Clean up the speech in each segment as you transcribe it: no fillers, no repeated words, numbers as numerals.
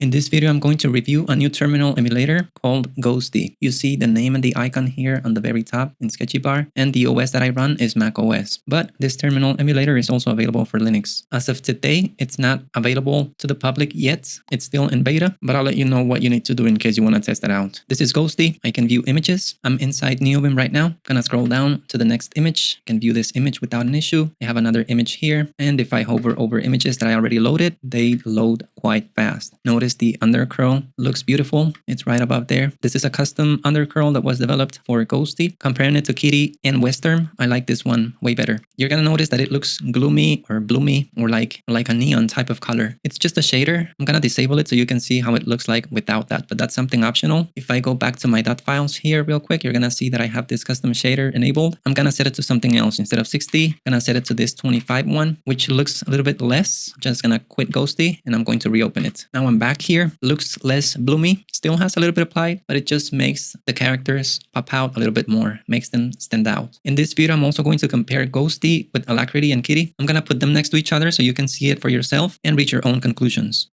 In this video, I'm going to review a new terminal emulator called Ghossty. You see the name and the icon here on the very top in Sketchy Bar, and the OS that I run is Mac OS. But this terminal emulator is also available for Linux. As of today, it's not available to the public yet. It's still in beta, but I'll let you know what you need to do in case you want to test it out. This is Ghossty. I can view images. I'm inside neovim right now. Gonna scroll down to the next image. I can view this image without an issue. I have another image here, and if I hover over images that I already loaded, they load quite fast. Notice the undercurl looks beautiful. It's right above there. This is a custom undercurl that was developed for Ghossty. Comparing it to Kitty and WezTerm, I like this one way better. You're gonna notice that it looks gloomy or bloomy or like a neon type of color. It's just a shader. I'm gonna disable it so you can see how it looks like without that, but that's something optional. If I go back to my dotfiles here real quick, you're gonna see that I have this custom shader enabled. I'm gonna set it to something else. Instead of 60, I'm gonna set it to this 25 one, which looks a little bit less. Just gonna quit Ghossty and I'm going to reopen it. Now I'm back here. Looks less bloomy, still has a little bit of light, but it just makes the characters pop out a little bit more, makes them stand out. In this video, I'm also going to compare Ghossty with alacritty and Kitty. I'm gonna put them next to each other so you can see it for yourself and reach your own conclusions.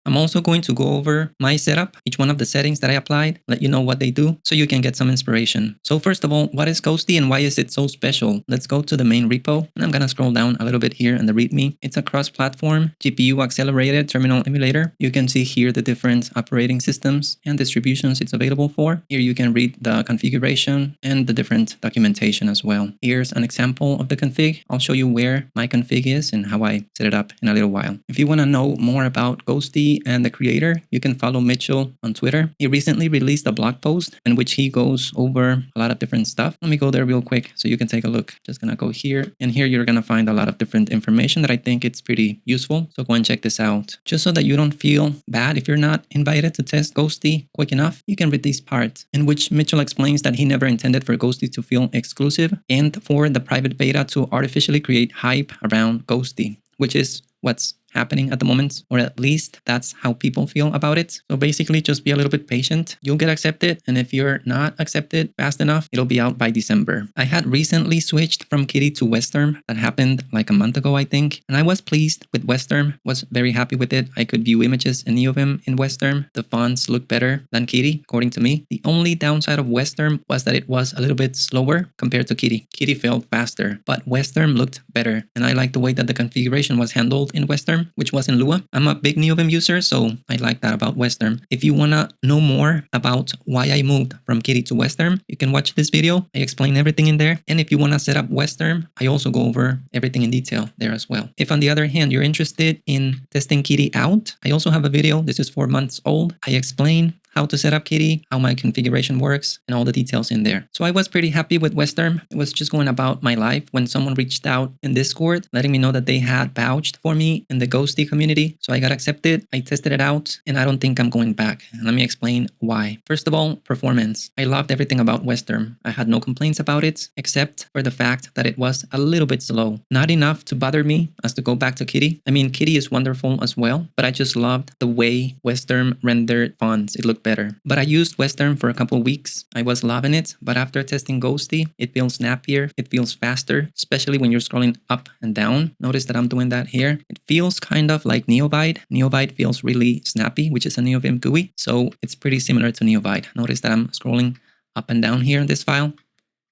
I'm also going to go over my setup, each one of the settings that I applied, let you know what they do so you can get some inspiration. So first of all, what is Ghossty and why is it so special? Let's go to the main repo and I'm going to scroll down a little bit here in the README. It's a cross-platform GPU accelerated terminal emulator. You can see here the different operating systems and distributions it's available for. Here you can read the configuration and the different documentation as well. Here's an example of the config. I'll show you where my config is and how I set it up in a little while. If you want to know more about Ghossty and the creator, you can follow Mitchell on Twitter. He recently released a blog post in which he goes over a lot of different stuff. Let me go there real quick so you can take a look. Just gonna go here, and here you're gonna find a lot of different information that I think it's pretty useful. So go and check this out. Just so that you don't feel bad if you're not invited to test Ghossty quick enough, you can read these parts in which Mitchell explains that he never intended for Ghossty to feel exclusive and for the private beta to artificially create hype around Ghossty, which is what's happening at the moment, or at least that's how people feel about it. So basically just be a little bit patient. You'll get accepted, and if you're not accepted fast enough, it'll be out by December. I had recently switched from Kitty to WezTerm. That happened like a month ago, I think, and I was pleased with WezTerm, was very happy with it. I could view images and neovim in WezTerm. The fonts look better than Kitty, according to me. The only downside of WezTerm was that it was a little bit slower compared to Kitty. Kitty felt faster, but WezTerm looked better, and I like the way that the configuration was handled in WezTerm, which was in Lua. I'm a big neovim user, so I like that about WezTerm. If you want to know more about why I moved from Kitty to WezTerm, you can watch this video. I explain everything in there. And if you want to set up WezTerm, I also go over everything in detail there as well. If on the other hand, you're interested in testing Kitty out, I also have a video. This is 4 months old. I explain how to set up Kitty, how my configuration works, and all the details in there. So I was pretty happy with WezTerm. It was just going about my life when someone reached out in Discord, letting me know that they had vouched for me in the Ghossty community. So I got accepted, I tested it out, and I don't think I'm going back. And let me explain why. First of all, performance. I loved everything about WezTerm. I had no complaints about it, except for the fact that it was a little bit slow. Not enough to bother me as to go back to Kitty. I mean, Kitty is wonderful as well, but I just loved the way WezTerm rendered fonts. It looked better. But I used WezTerm for a couple weeks. I was loving it, but after testing Ghossty, it feels snappier, it feels faster, especially when you're scrolling up and down. Notice that I'm doing that here. It feels kind of like Neovite. Neovite feels really snappy, which is a neovim GUI, so it's pretty similar to Neovite. Notice that I'm scrolling up and down here in this file,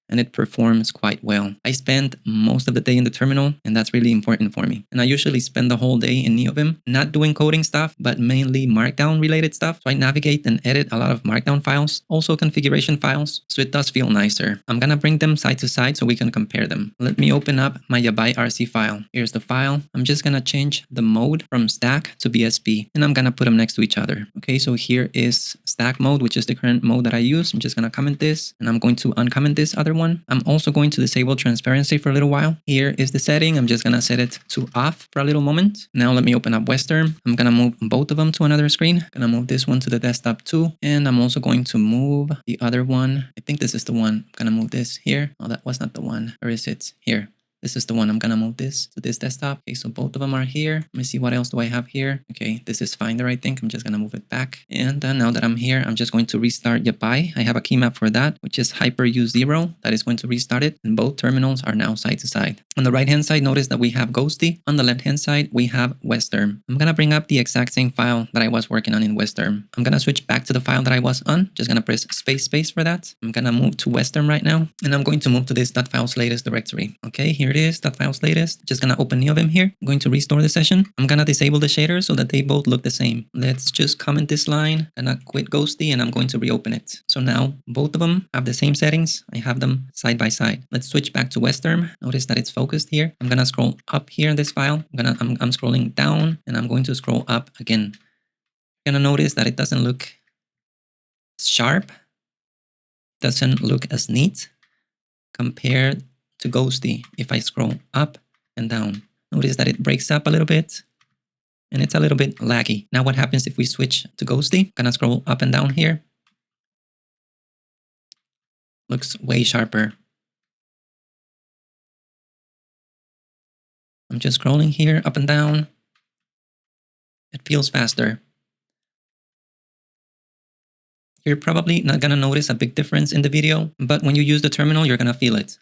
and it performs quite well. I spend most of the day in the terminal, and that's really important for me. And I usually spend the whole day in neovim, not doing coding stuff, but mainly markdown related stuff. So I navigate and edit a lot of markdown files, also configuration files, so it does feel nicer. I'm gonna bring them side to side so we can compare them. Let me open up my yabai RC file. Here's the file. I'm just gonna change the mode from stack to BSP, and I'm gonna put them next to each other. Okay, so here is stack mode, which is the current mode that I use. I'm just gonna comment this, and I'm going to uncomment this other one. I'm also going to disable transparency for a little while. Here is the setting. I'm just going to set it to off for a little moment. Now let me open up WezTerm. I'm going to move both of them to another screen. I'm going to move this one to the desktop too. And I'm also going to move the other one. I think this is the one. I'm going to move this here. Oh, that was not the one. Or is it? Here. This is the one. I'm gonna move this to this desktop. Okay, so both of them are here. Let me see what else do I have here. Okay, this is Finder, I think. I'm just gonna move it back. And now that I'm here, I'm just going to restart yabai. I have a key map for that, which is hyper u0. That is going to restart it. And both terminals are now side to side. On the right hand side, notice that we have Ghossty. On the left hand side, we have WezTerm. I'm gonna bring up the exact same file that I was working on in WezTerm. I'm gonna switch back to the file that I was on. Just gonna press space for that. I'm gonna move to WezTerm right now. And I'm going to move to this dotfiles latest directory. Okay, here it is, dotfiles latest. Just gonna open neovim here. I'm going to restore the session. I'm gonna disable the shaders so that they both look the same. Let's just comment this line. Gonna quit Ghossty and I'm going to reopen it. So now both of them have the same settings. I have them side by side. Let's switch back to WezTerm. Notice that it's focused here. I'm gonna scroll up here in this file. I'm scrolling down and I'm going to scroll up again. You're gonna notice that it doesn't look sharp, doesn't look as neat compared to Ghossty. If I scroll up and down, notice that it breaks up a little bit and it's a little bit laggy. Now what happens if we switch to Ghossty? Gonna scroll up and down here. Looks way sharper. I'm just scrolling here up and down. It feels faster. You're probably not gonna notice a big difference in the video, but when you use the terminal, you're gonna feel it.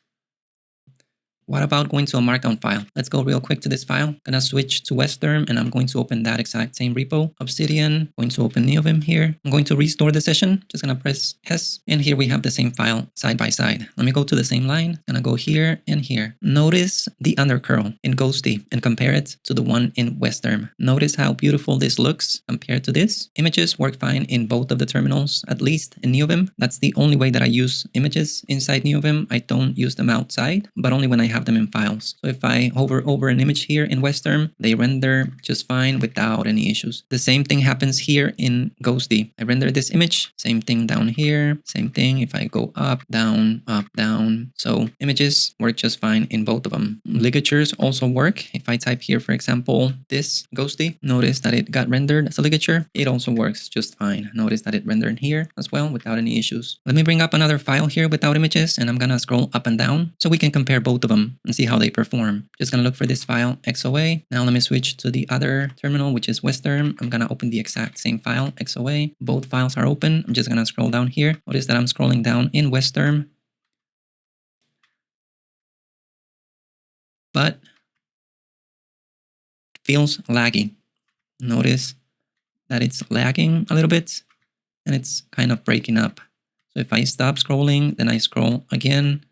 What about going to a markdown file? Let's go real quick to this file. Gonna switch to WezTerm and I'm going to open that exact same repo. Obsidian, going to open neovim here. I'm going to restore the session. Just gonna press S. And here we have the same file side by side. Let me go to the same line. Gonna go here and here. Notice the undercurl in Ghossty and compare it to the one in WezTerm. Notice how beautiful this looks compared to this. Images work fine in both of the terminals, at least in neovim. That's the only way that I use images inside neovim. I don't use them outside, but only when I have them in files. So if I hover over an image here in WezTerm, they render just fine without any issues. The same thing happens here in Ghossty. I render this image, same thing down here, same thing if I go up, down, up, down. So images work just fine in both of them. Ligatures also work. If I type here, for example, this Ghossty, notice that it got rendered as a ligature. It also works just fine. Notice that it rendered here as well without any issues. Let me bring up another file here without images and I'm gonna scroll up and down so we can compare both of them and see how they perform. Just gonna look for this file XOA. Now let me switch to the other terminal, which is WezTerm. I'm gonna open the exact same file XOA. Both files are open. I'm just gonna scroll down here. Notice that I'm scrolling down in WezTerm, but it feels laggy. Notice that it's lagging a little bit and it's kind of breaking up. So if I stop scrolling, then I scroll again,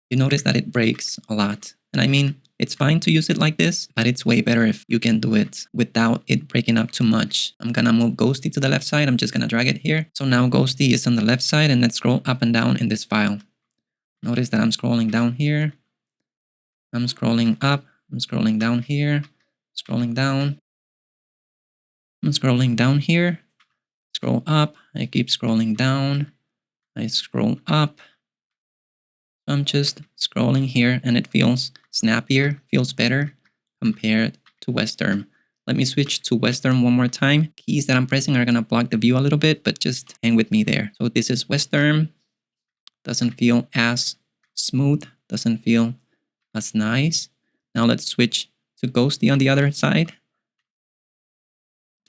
you notice that it breaks a lot. And I mean, it's fine to use it like this, but it's way better if you can do it without it breaking up too much. I'm gonna move Ghossty to the left side. I'm just gonna drag it here. So now Ghossty is on the left side and let's scroll up and down in this file. Notice that I'm scrolling down here. I'm scrolling up. I'm scrolling down here. Scrolling down. I'm scrolling down here. Scroll up. I keep scrolling down. I scroll up. I'm just scrolling here and it feels snappier, feels better compared to WezTerm. Let me switch to WezTerm one more time. Keys that I'm pressing are gonna block the view a little bit, but just hang with me there. So this is WezTerm. Doesn't feel as smooth, doesn't feel as nice. Now let's switch to Ghossty on the other side.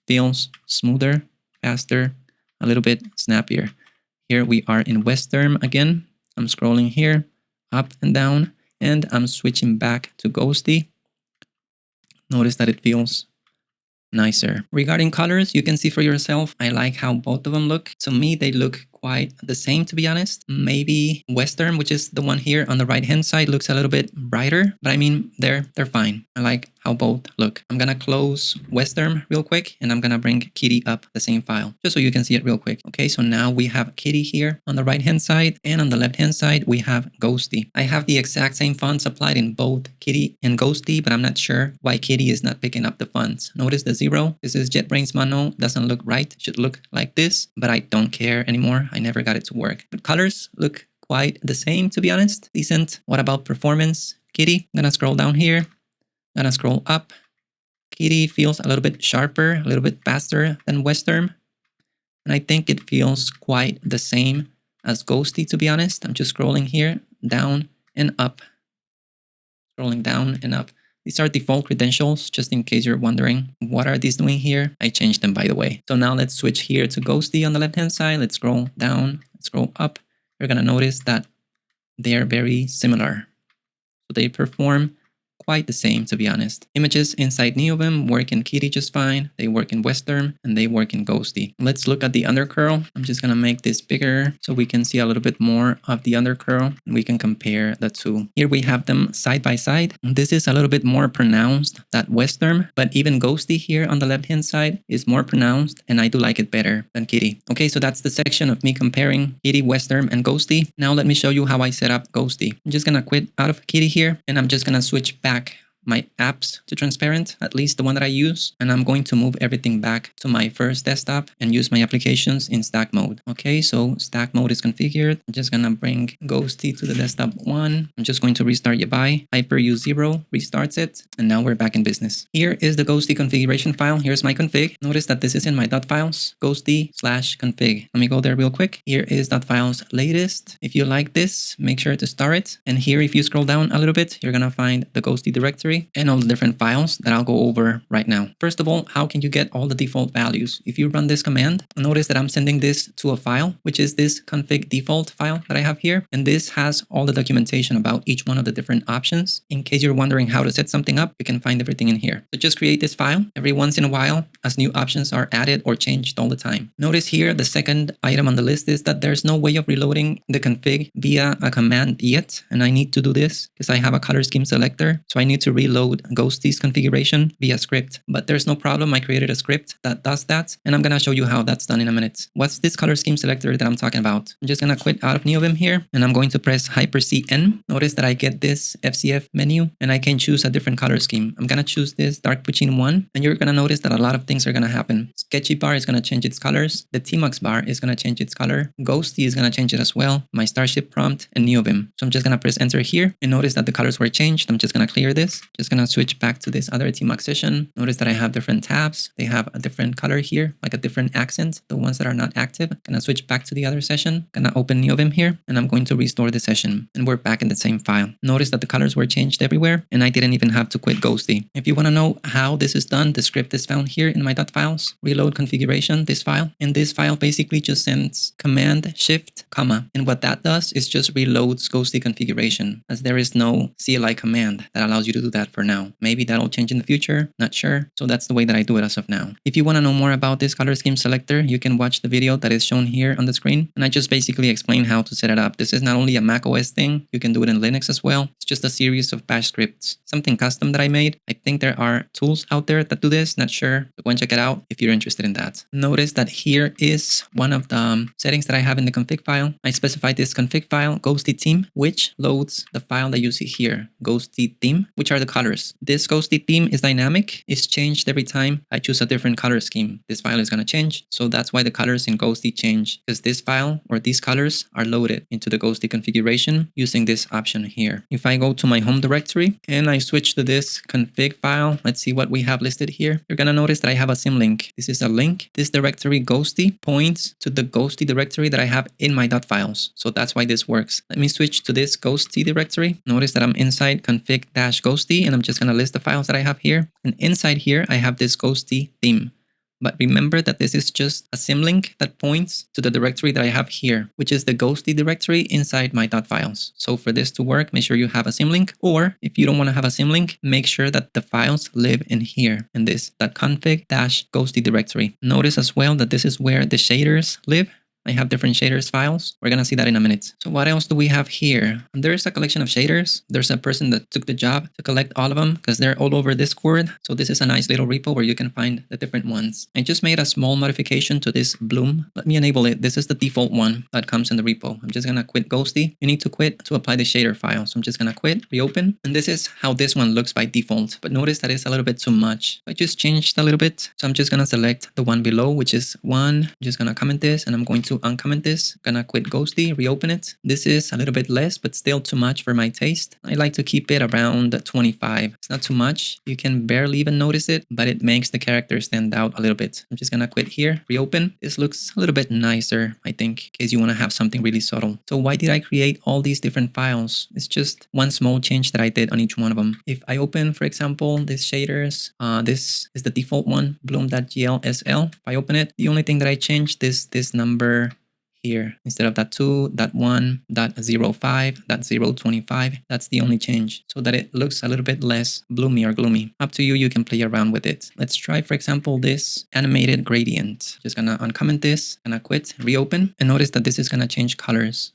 Feels smoother, faster, a little bit snappier. Here we are in WezTerm again. I'm scrolling here, up and down, and I'm switching back to Ghossty. Notice that it feels nicer. Regarding colors, you can see for yourself, I like how both of them look. To me, they look quite the same, to be honest. Maybe WezTerm, which is the one here on the right hand side, looks a little bit brighter, but I mean, they're fine. I like how both look. I'm gonna close WezTerm real quick and I'm gonna bring Kitty up the same file just so you can see it real quick. Okay, so now we have Kitty here on the right hand side and on the left hand side we have Ghossty. I have the exact same fonts applied in both Kitty and Ghossty, but I'm not sure why Kitty is not picking up the fonts. Notice the 0. This is JetBrains Mono. Doesn't look right. It should look like this, but I don't care anymore. I never got it to work. But colors look quite the same, to be honest. Decent. What about performance? Kitty, I'm gonna scroll down here. I'm gonna scroll up. Kitty feels a little bit sharper, a little bit faster than WezTerm. And I think it feels quite the same as Ghossty, to be honest. I'm just scrolling here, down and up. scrolling down and up. These are default credentials, just in case you're wondering, what are these doing here? I changed them, by the way. So now let's switch here to Ghossty on the left-hand side. Let's scroll down, let's scroll up. You're gonna notice that they are very similar. So they perform quite the same, to be honest. Images inside neovim work in Kitty just fine. They work in WezTerm and they work in Ghossty. Let's look at the undercurl. I'm just gonna make this bigger so we can see a little bit more of the undercurl and we can compare the two. Here we have them side by side. This is a little bit more pronounced than WezTerm, but even Ghossty here on the left hand side is more pronounced and I do like it better than Kitty. Okay, so that's the section of me comparing Kitty, WezTerm, and Ghossty. Now let me show you how I set up Ghossty. I'm just gonna quit out of Kitty here and I'm just gonna switch back my apps to transparent, at least the one that I use, and I'm going to move everything back to my first desktop and use my applications in stack mode. Okay, so stack mode is configured. I'm just gonna bring Ghossty to the desktop 1. I'm just going to restart yabai. Hyper U0 restarts it, and now we're back in business. Here is the Ghossty configuration file. Here's my config. Notice that this is in my .files, Ghossty/config. Let me go there real quick. Here is .files latest. If you like this, make sure to start it. And here, if you scroll down a little bit, you're gonna find the Ghossty directory and all the different files that I'll go over right now. First of all, how can you get all the default values? If you run this command, notice that I'm sending this to a file, which is this config default file that I have here. And this has all the documentation about each one of the different options. In case you're wondering how to set something up, you can find everything in here. So just create this file every once in a while as new options are added or changed all the time. Notice here, the second item on the list is that there's no way of reloading the config via a command yet. And I need to do this because I have a color scheme selector. So I need to reload Ghosty's configuration via script, but there's no problem. I created a script that does that, and I'm gonna show you how that's done in a minute. What's this color scheme selector that I'm talking about? I'm just gonna quit out of neovim here, and I'm going to press Hyper-CN. Notice that I get this FCF menu, and I can choose a different color scheme. I'm gonna choose this dark puccine 1, and you're gonna notice that a lot of things are gonna happen. Sketchy bar is gonna change its colors. The tmux bar is gonna change its color. Ghossty is gonna change it as well. My starship prompt and neovim. So I'm just gonna press enter here, and notice that the colors were changed. I'm just gonna clear this. Just gonna switch back to this other tmux session. Notice that I have different tabs. They have a different color here, like a different accent. The ones that are not active. Gonna switch back to the other session. Gonna open neovim here, and I'm going to restore the session. And we're back in the same file. Notice that the colors were changed everywhere, and I didn't even have to quit Ghossty. If you wanna know how this is done, the script is found here in my .files. Reload configuration, this file. And this file basically just sends command shift comma. And what that does is just reloads Ghossty configuration, as there is no CLI command that allows you to do that for now. Maybe that'll change in the future, not sure. So that's the way that I do it as of now. If you want to know more about this color scheme selector, you can watch the video that is shown here on the screen. And I just basically explain how to set it up. This is not only a macOS thing, you can do it in Linux as well. It's just a series of bash scripts, something custom that I made. I think there are tools out there that do this, not sure, but go and check it out if you're interested in that. Notice that here is one of the settings that I have in the config file. I specified this config file, Ghossty theme, which loads the file that you see here, Ghossty theme, which are the colors. This Ghossty theme is dynamic. It's changed every time I choose a different color scheme. This file is going to change. So that's why the colors in Ghossty change, because this file or these colors are loaded into the Ghossty configuration using this option here. If I go to my home directory and I switch to this config file, let's see what we have listed here. You're going to notice that I have a symlink. This is a link. This directory Ghossty points to the Ghossty directory that I have in my .files. So that's why this works. Let me switch to this Ghossty directory. Notice that I'm inside config-Ghossty, and I'm just going to list the files that I have here. And inside here, I have this Ghossty theme. But remember that this is just a symlink that points to the directory that I have here, which is the Ghossty directory inside my .files. So for this to work, make sure you have a symlink, or if you don't want to have a symlink, make sure that the files live in here, in this .config-Ghossty directory. Notice as well that this is where the shaders live. I have different shaders files. We're gonna see that in a minute. So what else do we have here? There's a collection of shaders. There's a person that took the job to collect all of them because they're all over Discord. So this is a nice little repo where you can find the different ones. I just made a small modification to this bloom. Let me enable it. This is the default one that comes in the repo. I'm just gonna quit Ghossty. You need to quit to apply the shader file. So I'm just gonna quit, reopen. And this is how this one looks by default. But notice that it's a little bit too much. I just changed a little bit. So I'm just gonna select the one below, which is 1. I'm just gonna comment this and I'm going to to uncomment this, gonna quit Ghossty, reopen it. This is a little bit less, but still too much for my taste. I like to keep it around 25. It's not too much. You can barely even notice it, but it makes the character stand out a little bit. I'm just gonna quit here, reopen. This looks a little bit nicer, I think, in case you want to have something really subtle. So why did I create all these different files? It's just one small change that I did on each one of them. If I open, for example, these shaders, this is the default one, bloom.glsl. If I open it, the only thing that I changed is this number here. Instead of .2, .1, .05, .025, that's the only change, so that it looks a little bit less bloomy or gloomy. Up to you, you can play around with it. Let's try, for example, this animated gradient. Just gonna uncomment this, gonna quit, reopen, and notice that this is gonna change colors.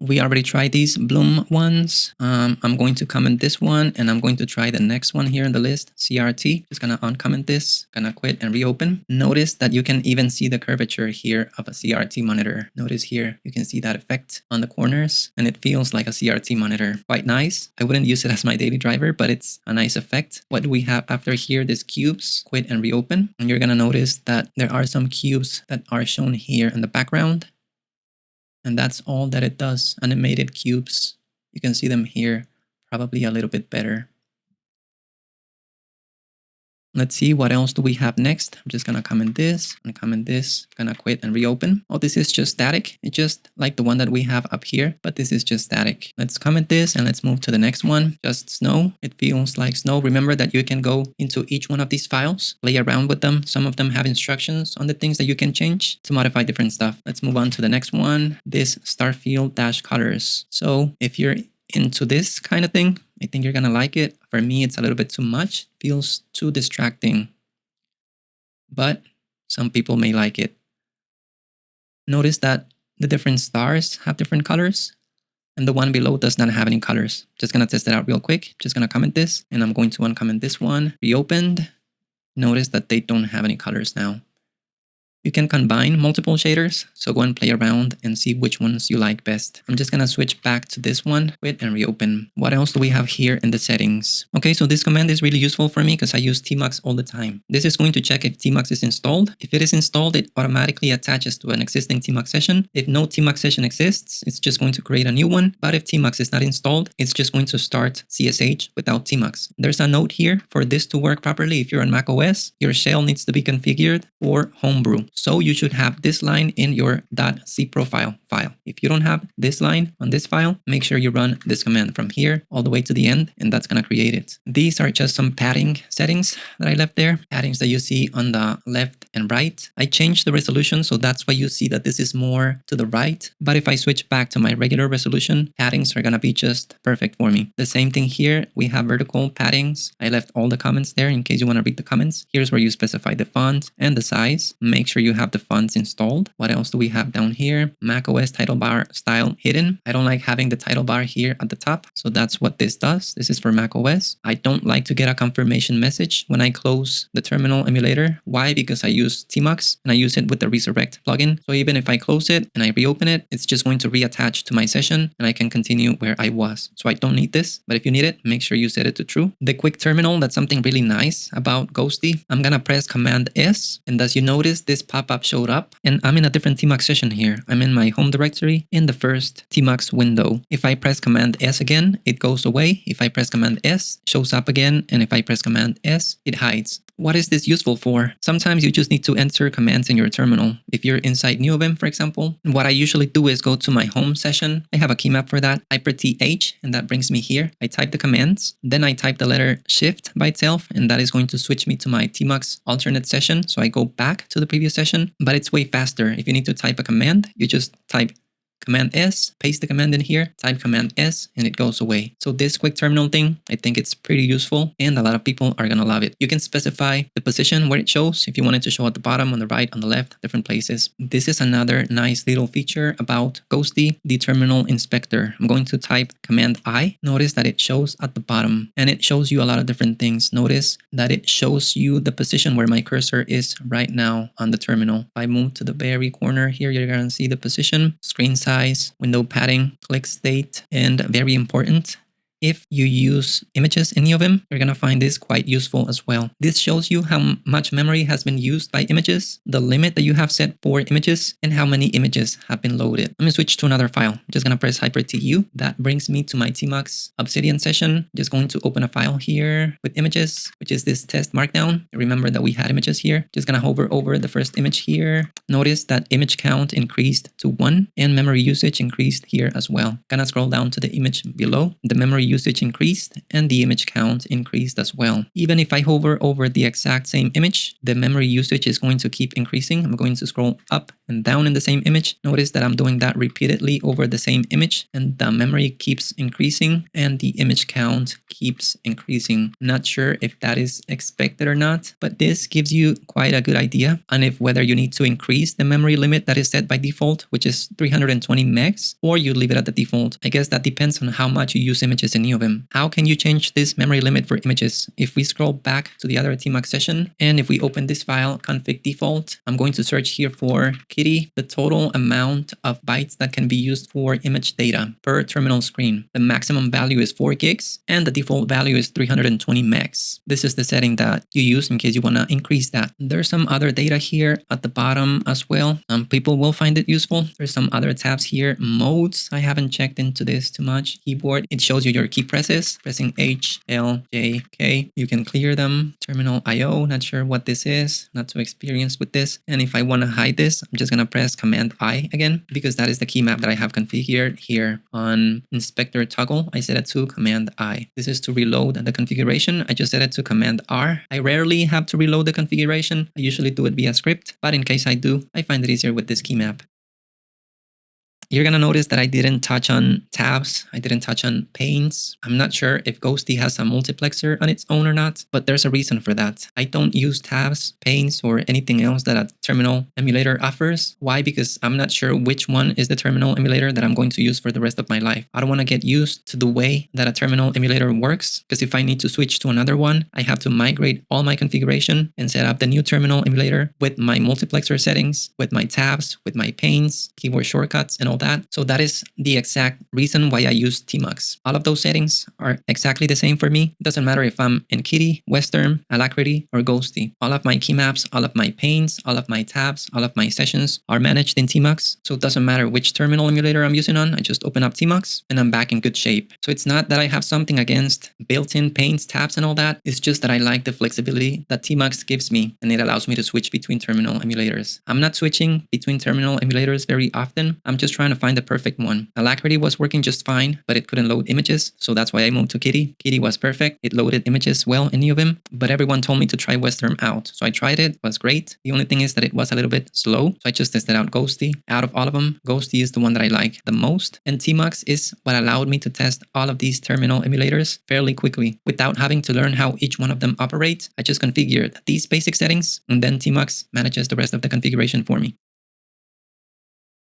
We already tried these bloom ones. I'm going to comment this one, and I'm going to try the next one here in the list, CRT. Just gonna uncomment this, gonna quit and reopen. Notice that you can even see the curvature here of a CRT monitor. Notice here, you can see that effect on the corners, and it feels like a CRT monitor. Quite nice. I wouldn't use it as my daily driver, but it's a nice effect. What do we have after here? These cubes, quit and reopen. And you're gonna notice that there are some cubes that are shown here in the background. And that's all that it does, animated cubes. You can see them here, probably a little bit better. Let's see, what else do we have next? I'm just gonna comment this, gonna quit and reopen. Oh, this is just static. It's just like the one that we have up here, but this is just static. Let's comment this and let's move to the next one. Just snow. It feels like snow. Remember that you can go into each one of these files, play around with them. Some of them have instructions on the things that you can change to modify different stuff. Let's move on to the next one. This starfield-colors. So if you're into this kind of thing, I think you're gonna like it. For me, it's a little bit too much. Feels too distracting. But some people may like it. Notice that the different stars have different colors, and the one below does not have any colors. Just gonna test it out real quick. Just gonna comment this, and I'm going to uncomment this one. Reopened. Notice that they don't have any colors now. You can combine multiple shaders, so go and play around and see which ones you like best. I'm just gonna switch back to this one, quit and reopen. What else do we have here in the settings? Okay, so this command is really useful for me because I use tmux all the time. This is going to check if tmux is installed. If it is installed, it automatically attaches to an existing tmux session. If no tmux session exists, it's just going to create a new one. But if tmux is not installed, it's just going to start CSH without tmux. There's a note here for this to work properly. If you're on macOS, your shell needs to be configured for homebrew. So you should have this line in your .cprofile file. If you don't have this line on this file, make sure you run this command from here all the way to the end, and that's gonna create it. These are just some padding settings that I left there, paddings that you see on the left and right. I changed the resolution, so that's why you see that this is more to the right. But if I switch back to my regular resolution, paddings are gonna be just perfect for me. The same thing here, we have vertical paddings. I left all the comments there in case you wanna read the comments. Here's where you specify the font and the size. Make sure you have the fonts installed. What else do we have down here? macOS title bar style hidden. I don't like having the title bar here at the top, so that's what this does. This is for macOS. I don't like to get a confirmation message when I close the terminal emulator. Why? Because I use tmux and I use it with the resurrect plugin. So even if I close it and I reopen it, it's just going to reattach to my session and I can continue where I was. So I don't need this, but if you need it, make sure you set it to true. The quick terminal, that's something really nice about Ghossty. I'm gonna press Command S, and as you notice, this pop-up showed up, and I'm in a different tmux session here. I'm in my home directory in the first tmux window. If I press Command S again, it goes away. If I press Command S, it shows up again, and if I press Command S, it hides. What is this useful for? Sometimes you just need to enter commands in your terminal. If you're inside neovim, for example, what I usually do is go to my home session. I have a key map for that, hyper-th, and that brings me here. I type the commands, then I type the letter shift by itself, and that is going to switch me to my tmux alternate session. So I go back to the previous session, but it's way faster. If you need to type a command, you just type Command S, paste the command in here, type Command S, and it goes away. So this quick terminal thing, I think it's pretty useful, and a lot of people are gonna love it. You can specify the position where it shows, if you want it to show at the bottom, on the right, on the left, different places. This is another nice little feature about Ghossty, the terminal inspector. I'm going to type Command I. Notice that it shows at the bottom, and it shows you a lot of different things. Notice that it shows you the position where my cursor is right now on the terminal. If I move to the very corner here, you're gonna see the position, screen size, size, window padding, click state, and very important, if you use images in neovim, you're gonna find this quite useful as well. This shows you how much memory has been used by images, the limit that you have set for images, and how many images have been loaded. Let me switch to another file. I'm just gonna press Hyper-TU. That brings me to my tmux Obsidian session. I'm just going to open a file here with images, which is this test markdown. Remember that we had images here. Just gonna hover over the first image here. Notice that image count increased to 1 and memory usage increased here as well. Gonna scroll down to the image below. The memory usage increased and the image count increased as well. Even if I hover over the exact same image, the memory usage is going to keep increasing. I'm going to scroll up and down in the same image. Notice that I'm doing that repeatedly over the same image, and the memory keeps increasing and the image count keeps increasing. Not sure if that is expected or not, but this gives you quite a good idea on if whether you need to increase the memory limit that is set by default, which is 320 megs, or you leave it at the default. I guess that depends on how much you use images in neovim. How can you change this memory limit for images? If we scroll back to the other tmux session, and if we open this file, config default, I'm going to search here for kitty, the total amount of bytes that can be used for image data per terminal screen. The maximum value is 4 gigs, and the default value is 320 megs. This is the setting that you use in case you want to increase that. There's some other data here at the bottom as well. People will find it useful. There's some other tabs here. Modes, I haven't checked into this too much. Keyboard, it shows you your key presses. Pressing H, L, J, K. You can clear them. Terminal IO, not sure what this is. Not too experienced with this. And if I want to hide this, I'm just going to press Command I again, because that is the key map that I have configured here on inspector toggle. I set it to Command I. This is to reload the configuration. I just set it to Command R. I rarely have to reload the configuration. I usually do it via script, but in case I do, I find it easier with this key map. You're going to notice that I didn't touch on tabs. I didn't touch on panes. I'm not sure if Ghossty has a multiplexer on its own or not, but there's a reason for that. I don't use tabs, panes, or anything else that a terminal emulator offers. Why? Because I'm not sure which one is the terminal emulator that I'm going to use for the rest of my life. I don't want to get used to the way that a terminal emulator works, because if I need to switch to another one, I have to migrate all my configuration and set up the new terminal emulator with my multiplexer settings, with my tabs, with my panes, keyboard shortcuts, and all that. So that is the exact reason why I use tmux. All of those settings are exactly the same for me. It doesn't matter if I'm in Kitty, WezTerm, alacritty, or Ghossty. All of my key maps, all of my panes, all of my tabs, all of my sessions are managed in tmux. So it doesn't matter which terminal emulator I'm using on. I just open up tmux and I'm back in good shape. So it's not that I have something against built-in panes, tabs, and all that. It's just that I like the flexibility that tmux gives me, and it allows me to switch between terminal emulators. I'm not switching between terminal emulators very often. I'm just trying to find the perfect one. Alacritty was working just fine, but it couldn't load images, so that's why I moved to Kitty. Kitty was perfect. It loaded images well in neovim, but everyone told me to try WezTerm out. So I tried it. It was great. The only thing is that it was a little bit slow, so I just tested out Ghossty. Out of all of them, Ghossty is the one that I like the most, and tmux is what allowed me to test all of these terminal emulators fairly quickly without having to learn how each one of them operates. I just configured these basic settings, and then tmux manages the rest of the configuration for me.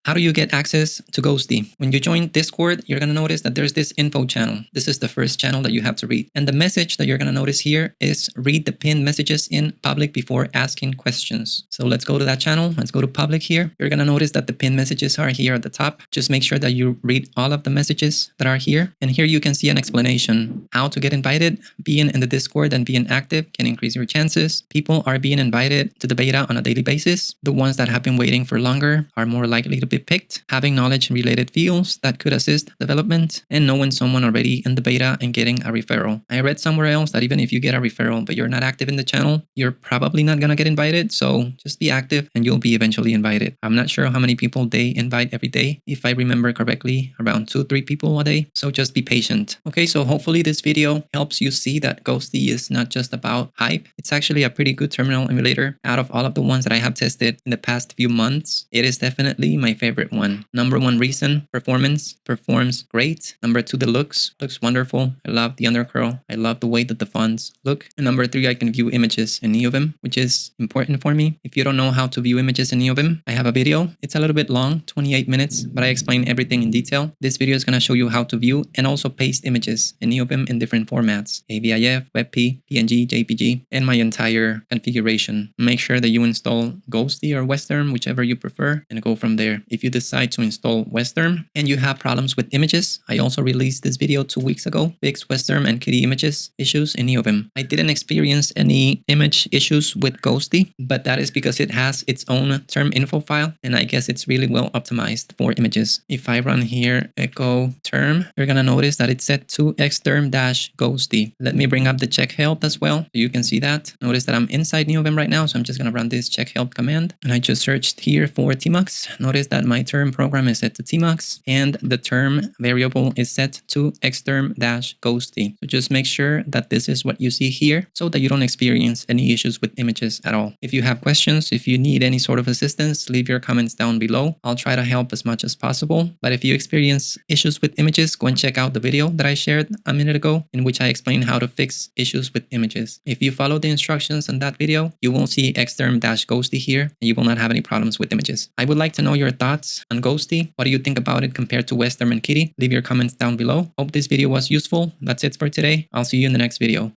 How do you get access to Ghossty? When you join Discord, you're going to notice that there's this info channel. This is the first channel that you have to read. And the message that you're going to notice here is read the pinned messages in public before asking questions. So let's go to that channel. Let's go to public here. You're going to notice that the pinned messages are here at the top. Just make sure that you read all of the messages that are here. And here you can see an explanation. How to get invited. Being in the Discord and being active can increase your chances. People are being invited to the beta on a daily basis. The ones that have been waiting for longer are more likely to be picked. Having knowledge in related fields that could assist development, and knowing someone already in the beta and getting a referral. I read somewhere else that even if you get a referral but you're not active in the channel, you're probably not gonna get invited, so just be active and you'll be eventually invited. I'm not sure how many people they invite every day. If I remember correctly, around 2-3 people a day, so just be patient. Okay, so hopefully this video helps you see that Ghossty is not just about hype. It's actually a pretty good terminal emulator. Out of all of the ones that I have tested in the past few months, it is definitely my favorite one. Number one reason, performance. Performs great. Number two, the looks wonderful. I love the undercurl. I love the way that the fonts look. And number three, I can view images in neovim, which is important for me. If you don't know how to view images in neovim, I have a video. It's a little bit long, 28 minutes, but I explain everything in detail. This video is going to show you how to view and also paste images in neovim in different formats: AVIF, WebP, PNG, JPG, and my entire configuration. Make sure that you install Ghossty or WezTerm, whichever you prefer, and go from there. if you decide to install WezTerm and you have problems with images. I also released this video 2 weeks ago, fix WezTerm and kitty images issues in neovim. I didn't experience any image issues with Ghossty, but that is because it has its own terminfo file, and I guess it's really well optimized for images. If I run here echo term, you're gonna notice that it's set to xterm-ghostty. Let me bring up the check help as well, so you can see that. Notice that I'm inside neovim right now, so I'm just gonna run this check help command, and I just searched here for tmux. Notice that my term program is set to tmux, and the term variable is set to xterm-ghostty. So just make sure that this is what you see here, so that you don't experience any issues with images at all. If you have questions, if you need any sort of assistance, leave your comments down below. I'll try to help as much as possible. But if you experience issues with images, go and check out the video that I shared a minute ago, in which I explain how to fix issues with images. If you follow the instructions on that video, you won't see xterm-ghostty here, and you will not have any problems with images. I would like to know your thoughts on Ghossty. What do you think about it compared to WezTerm and kitty? Leave your comments down below. Hope this video was useful. That's it for today. I'll see you in the next video.